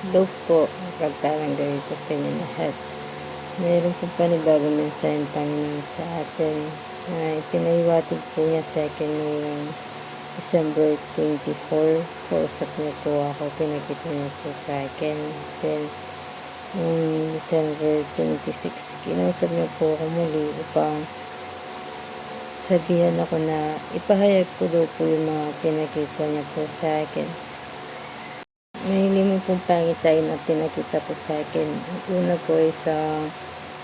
Hello po, magpalang gabi po sa inyo lahat. Mayroon po panibagong mensahe ng Panginoon sa atin na ipinahiwatig po niya sa akin noong December 24. Kausap niya po ako, pinakita niya po sa akin. Then, noong December 26, kinausap niya po ako muli upang sabihan ako na ipahayag ko daw po yung mga pinakita niya po sa akin. May limang pong pangitain na pinakita po sa akin. Una po ay sa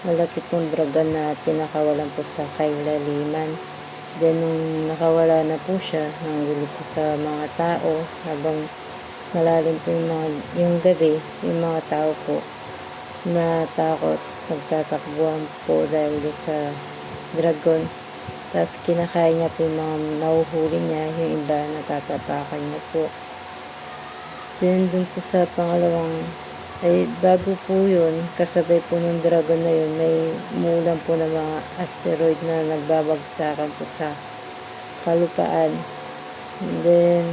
malaki pong dragon na pinakawalan po sa kailaliman. Then nung nakawala na po siya, nangulo po sa mga tao habang malalim po yung gabi, yung mga tao po natakot, nagtatakbuhan po dahil sa dragon. Tapos kinakain niya po yung mga nahuhuli niya, yung iba natatapakan niya po. Then dun po sa pangalawang, ay bago po yun, kasabay po ng dragon na yun, may umulan po ng mga asteroid na nagbabagsakan po sa kalupaan. And then,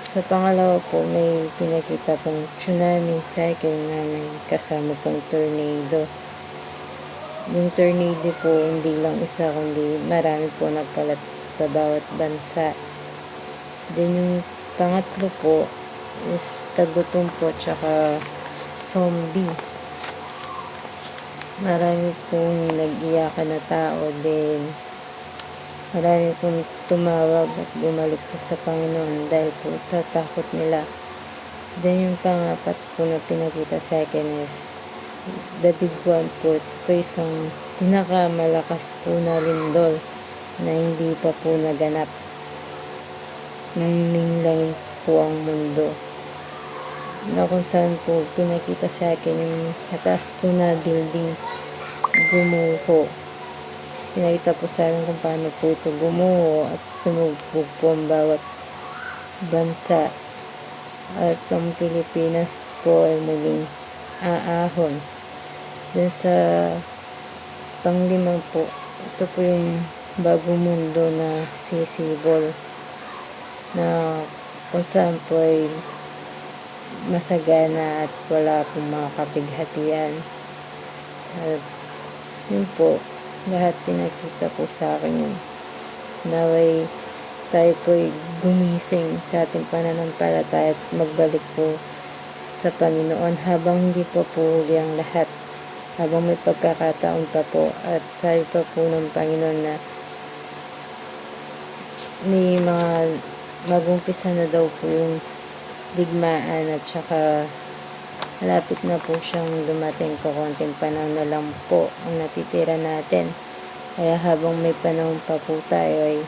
sa pangalawa po, may pinakita pong tsunami sa akin na may kasama pong tornado. Yung tornado po, hindi lang isa, kundi marami po nagkalat sa bawat bansa. Then yung pangatlo po, is tagutom po tsaka zombie. Marami pong nag-iyakan na tao, din marami pong tumawag at bumalik po sa Panginoon dahil po sa takot nila. Then yung pangapat po na pinakita sa akin is the big one po. Ito po isang pinakamalakas po na lindol na hindi pa po naganap. Nanginglain po ang mundo, na kung saan po pinakita sa akin yung mataas po na building gumuho. Pinakita po sa akin kung paano po ito gumuho at tumugbog po ang bawat bansa. At ang Pilipinas po ay muling aahon. Then sa panglimang po, ito po yung bagong mundo na sisibol, na kung saan po ay masagana at wala pong mga kapighatian. At yun po, lahat pinakita po sa akin yun. Naway tayo po ay gumising sa ating pananampalataya at magbalik po sa Panginoon habang hindi pa po huli ang lahat, habang may pagkakataon pa po. At sabi pa po ng Panginoon na may mga mag-umpisa na daw po yung digmaan at saka malapit na po siyang dumating. Konting panahon na lang po ang natitira natin. Kaya habang may panahon pa po tayo ay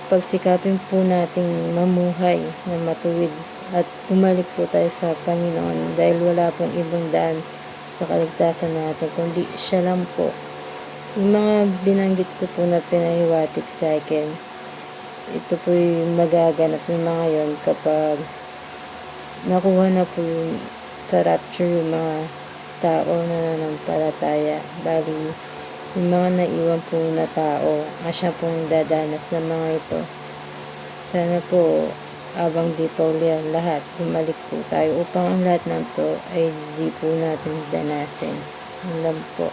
pagsikapin po nating mamuhay na matuwid at bumalik po tayo sa Panginoon dahil wala pong ibang daan sa kaligtasan natin kundi siya lang po. Yung mga binanggit ko po na pinahiwatig sa akin, ito po yung magaganap yung mga yon kapag nakuha na po yung sa rapture yung mga tao na nananampalataya. Bali, yung mga naiwan po na tao, asya pong dadanas ng mga ito. Sana po, abang di pa uli ang lahat, bumalik po tayo upang ang lahat ng to ay di po natin danasin. Yun lang po.